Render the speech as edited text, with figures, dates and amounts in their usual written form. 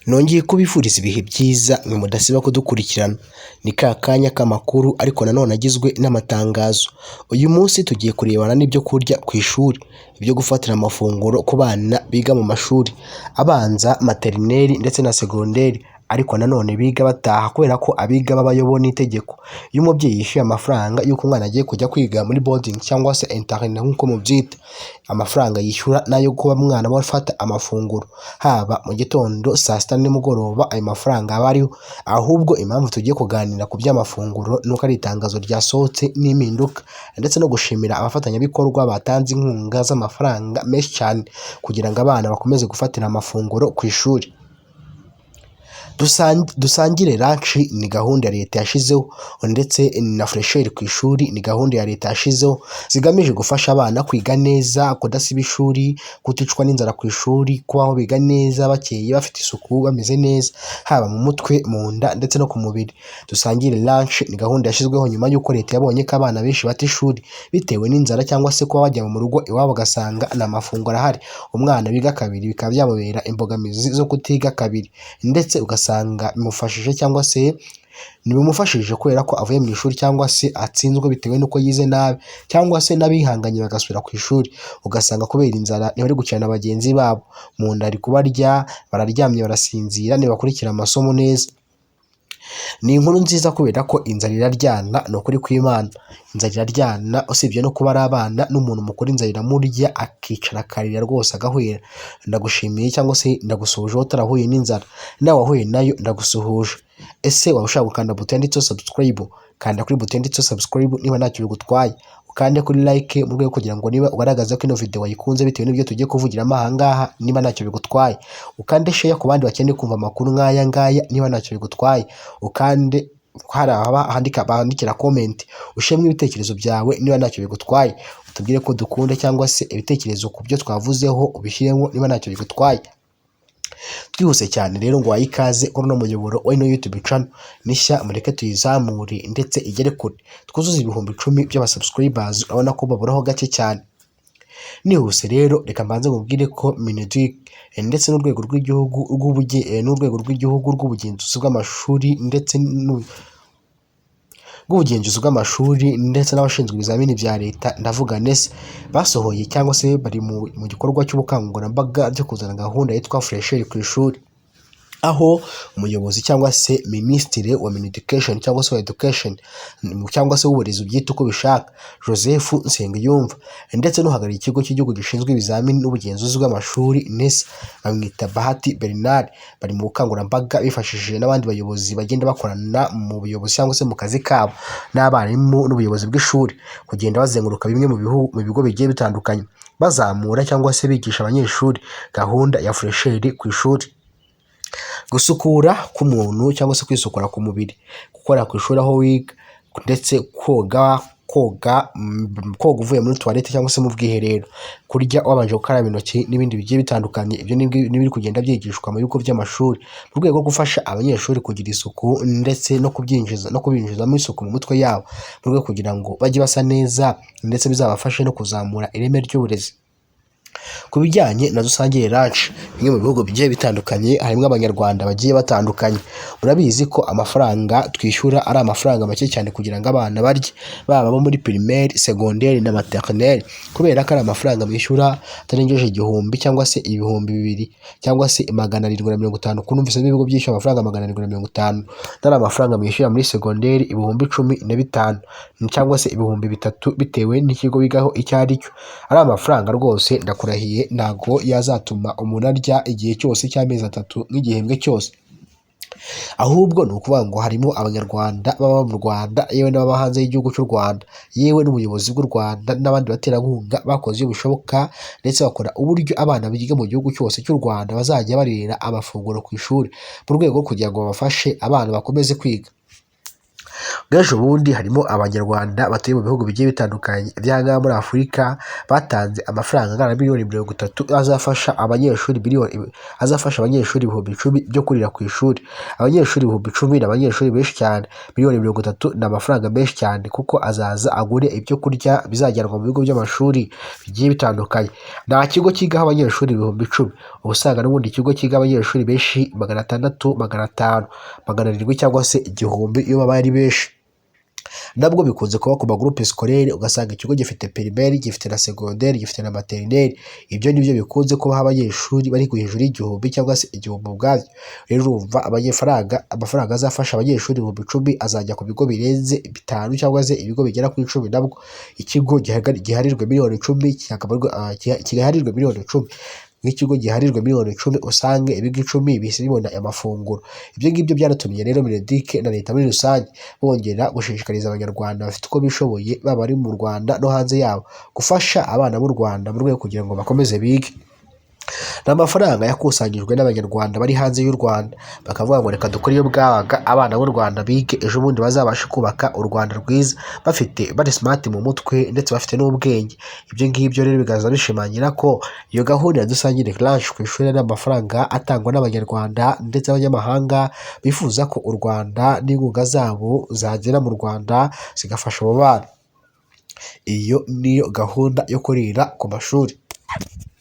Nongeye kubifuriza ibihe byiza mwe mudasiba kudukurikirana, ni ka kanya k'amakuru ariko nanone agizwe n'amatangazo. Uyu munsi tugiye kurebana n'ibyo kurya ku ishuri, ibyo gufatira amafunguro ku bana biga mu mashuri abanza, materineri ndetse na segonderi, ariko nanone biga bataha kubera ko abiga babayobowe n'itegeko. Iyo umubyeyi yishyuye amafaranga y'uko umwana agiye kujya kwiga muri boarding cyangwa se internet nk'uko mubyita, amafaranga yishyura n'ayo kuba umwana we afata amafunguro, haba mu gitondo, saa sita nimugoroba, ayo mafaranga aba ariho. Ahubwo impamvu tugiye kuganira ku by'amafunguro ni uko ari itangazo ryasohotse n'impinduka, ndetse no gushimira abafatanyabikorwa batanze inkunga z'amafaranga menshi cyane kugira ngo abana bakomeze gufatira amafunguro ku ishuri. Dusangire lunch ni gahunda ya leta yashizeho, ndetse na fresheri ku ishuri ni gahunda ya leta yashizeho, zigamije gufasha abana kwiga neza, kudasiba ishuri, kuticwa n'inzara ku ishuri, kubaho biga neza bakeye bafite isuku bameze neza, haba mu mutwe, mu nda ndetse no ku mubiri. Dusangire lunch ni gahunda yashyizweho nyuma y'uko leta yabonye ko abana benshi bata ishuri bitewe n'inzara, cyangwa se kuba bajya mu rugo iwabo ugasanga nta mafunguro ahari. Umwana wiga kabiri bikaba byamubera imbogamizi zo kutiga kabiri, ndetse ugasanga bimufashije cyangwa se ntibimufashije kubera ko avuye mu ishuri cyangwa se atsinzwe bitewe n'uko yize nabi, cyangwa se n'abihanganye bagasubira ku ishuri ugasanga kubera inzara ntibari gukina na bagenzi babo, mu nda ari kubarya, bararyamye barasinzira, ntibakurikira amasomo neza. Ni inkuru nziza kubera ko inzara iraryana, ni ukuri kw'Imana. Inzara iraryana, usibye no kuba ari abana n'umuntu mukuru inzara iramurya akicara akarira rwose agahwera. Ndagushimiye cyangwa se ndagusuhuje wowe utarahuye n'inzara, nawe wahuye nayo ndagusuhuje. Ese waba ushaka gukanda buto yanditseho subscribe? Kanda kuri buto yanditseho subscribe niba ntacyo bigutwaye, ukande kuri like mu rwego kugira ngo niba ugaragaza ko ino video wayikunze bitewe n'ibyo tugiye kuvugiramo aha ngaha, niba ntacyo bigutwaye ukande share ku bandi bakeneye kumva amakuru nk'aya ngaya, niba ntacyo bigutwaye ukande hari bandikira comment ushemwe ibitekerezo byawe, niba ntacyo bigutwaye utubwire ko dukunda, cyangwa se ibitekerezo ku byo twavuzeho ubishyiremo niba ntacyo bigutwaye. Twihuse cyane rero ngo wayi ikaze kuri uno muyoboro wa ino YouTube channel nishya, mureke tuyizamure ndetse igere kure, twuzuze ibihumbi 10 by'abasubscribers, urabona ko baburaho gake cyane. Nihuse rero reka mbanze mubwire ko Mineduc ndetse n'urwego rw'igihugu rw'ubugenzuzi bw'amashuri ndetse n'abashinzwe ibizamini bya leta, ndavuga NESE, basohoye cyangwa se bari mu gikorwa cy'ubukangurambaga byo kuzana gahunda yitwa fresheri ku ishuri, aho umuyobozi cyangwa se minisitiri wa education cyangwa se wa education cyangwa se w'uburezi ubyita uko bishaka, Joseph Nsengiyumva, ndetse n'uhagarariye ikigo cy'igihugu gishinzwe ibizamini n'ubugenzuzi bw'amashuri NESE, bamwita Bahati Bernard, bari mu bukangurambaga bifashishije n'abandi bayobozi bagenda bakorana mu buyobozi cyangwa se mu kazi kabo n'abarimu n'ubuyobozi bw'ishuri, kugenda bazenguruka bimwe mu bigo bigiye bitandukanye bazamura cyangwa se bigisha abanyeshuri gahunda ya fresheri ku ishuri. Gusukura k'umuntu cyangwa se kwisukura ku mubiri, gukora ku ishuri aho wiga, ndetse koga uvuye muri toilette cyangwa se mu bwiherero, kurya wabanje gukaraba intoki n'ibindi bigiye bitandukanye. Ibyo n'ibiri kugenda byigishwa mu bigo by'amashuri mu rwego rwo gufasha abanyeshuri kugira isuku, ndetse no kubinjizamo isuku mu mitwe yabo, mu rwego kugira ngo bajye basa neza, ndetse bizabafashe no kuzamura ireme ry'uburezi. Ku bijyanye na dusangire lunch, bimwe mu bihugu bigiye bitandukanye harimo abanyarwanda bagiye batandukanye. Murabizi ko amafaranga twishyura ari amafaranga make cyane kugira ngo abana barye, baba bo muri primaire, segonderi na maternelle, kubera ko ari amafaranga mwishyura atarengeje 1000 cyangwa se 2000 cyangwa se 750. Kunumvise n'ibigo byishyura amafaranga 750, n'ari amafaranga mwishyura muri segonderi 10,15 cyangwa se 3000 bitewe n'ikigo bigaho icyo ari cyo. Ari amafaranga rwose ndakurahiye ntago yazatuma umuntu arya igihe cyose cy'amezi 3 n'igihembwe cyose. Ahubwo ni ukuvuga ngo harimo abanyarwanda baba mu Rwanda, yewe n'ababa hanze y'igihugu cy'u Rwanda, yewe n'ubuyobozi bw'u Rwanda n'abandi baterankunga bakoze ibyo bishoboka, ndetse bakora uburyo abana biga mu gihugu cyose cy'u Rwanda bazajya barira amafunguro ku ishuri, mu rwego kugira ngo babafashe abana bakomeze kwiga. bw'ejo bundi harimo abanyarwanda batuye mu bihugu bigiye bitandukanye by'ahangaha muri Afurika batanze amafaranga angana na miliyoni 30 azafasha abanyeshuri ibihumbi 10 byo kurira ku ishuri. Abanyeshuri ibihumbi 10 ni abanyeshuri benshi cyane, miliyoni 30 ni amafaranga menshi cyane kuko azaza agure ibyo kurya bizajyanwa mu bigo by'amashuri bigiye bitandukanye. Nta kigo cyigaho abanyeshuri ibihumbi 10, uba usanga n'ubundi ikigo cyiga abanyeshuri benshi 600, 500, 700 cyangwa se 1000 iyo baba ari benshi. Nabwo bikunze kuba ku magroupe scolaire, ugasanga ikigo gifite primaire, gifite na secondaire, gifite na maternelle. Ibyo nibyo bikunze kubaho abanyeshuri bari ku hejuru y'igihumbi cyangwa se 1000 ubwabyo. Rero urumva amafaranga azafasha abanyeshuri ibihumbi 10 azajya ku bigo birenze 5 cyangwa se ibigo bigera ku 10. Nabwo ikigo giharirwe miliyoni 10 kigaharirwe miliyoni 10, nk'ikigo giharirwe miliyoni 10 usange ibigo 10 bise bibona amafunguro. Ibyo ngibyo byaratumye rero Mineduc na leta muri rusange bongera gushishikariza abanyarwanda bafite uko bishoboye baba ari mu Rwanda no hanze yabo gufasha abana b'u Rwanda mu rwego kugira ngo bakomeze bige. Ni amafaranga yakusanyijwe n'abanyarwanda bari hanze y'u Rwanda, bakavuga ngo reka dukore iyo bwabaga abana b'u Rwanda bige, ejo bundi bazabashe kubaka u Rwanda rwiza bari smart mu mutwe ndetse bafite n'ubwenge. Ibyo ngibyo rero bigaza bishimangira ko iyo gahunda ya dusangire lunch ku ishuri ari amafaranga atangwa n'abanyarwanda ndetse abanyamahanga bifuza ko u Rwanda n'inkunga zabo zagera mu Rwanda zigafasha abo bana. Iyo niyo gahunda yo kurira ku mashuri.